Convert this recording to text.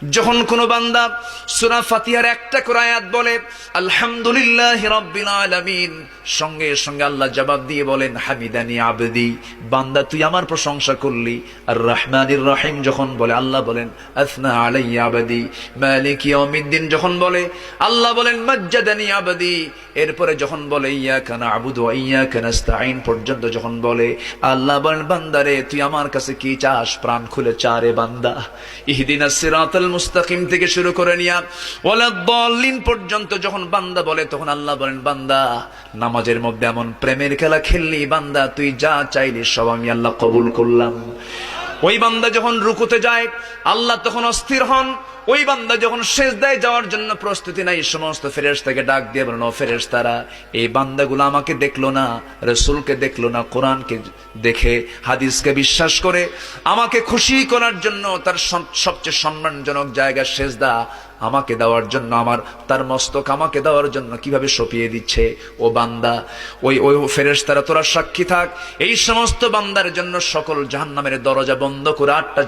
যখন কোন বান্দা সূরা ফাতিহার একটা করে আয়াত বলে আলহামদুলিল্লাহি রাব্বিল আলামিন, সঙ্গে সঙ্গে আল্লাহ জবাব দিয়ে বলেন হামিদানি আবদি, বান্দা তুই আমার প্রশংসা করলি। আর রহমানির রহিম যখন বলে আল্লাহ বলেন আসনা আলাইয়া আবদি। মালিক ইয়াউমিদ্দিন যখন বলে আল্লাহ বলেন মাজ্জাদানি আবদি। এরপরে যখন বলে ইয়াকা না'বুদু ওয়া ইয়াকা নাস্তাঈন পর্যন্ত যখন বলে আল্লাহ বলেন বান্দারে তুই আমার কাছে কি চাস, প্রাণ খুলে চারে বান্দা। ইহদিনাস সিরাতাল মুস্তাকিম থেকে শুরু করে নিয়া ওয়ালাদ-দাল্লিন পর্যন্ত যখন বান্দা বলে তখন আল্লাহ বলেন বান্দা নামাজের মধ্যে এমন প্রেমের খেলা খেললি বান্দা, তুই যা চাইলি সব আমি আল্লাহ কবুল করলাম। ওই বান্দা যখন রুকুতে যায় আল্লাহ তখন অস্থির হন। ওই বান্দা যখন সিজদায় যাওয়ার জন্য প্রস্তুতি নাই, সমস্ত ফেরেশতাকে ডাক দিয়ে বলেন ও ফেরেশতারা, এই বান্দাগুলো আমাকে দেখলো না, রাসূলকে দেখলো না, কোরআনকে দেখে হাদিসকে বিশ্বাস করে আমাকে খুশি করার জন্য তার সবচেয়ে সম্মানজনক জায়গা সিজদা আমাকে দেওয়ার জন্য, তার মস্তক আমাকে দেওয়ার জন্য কিভাবে সঁপিয়ে দিচ্ছে। ও বান্দা, ওই ফেরেশতারা তোরা সাক্ষী থাক, এই সমস্ত বান্দার জন্য সকল জাহান্নামের দরজা বন্ধ করে 8টা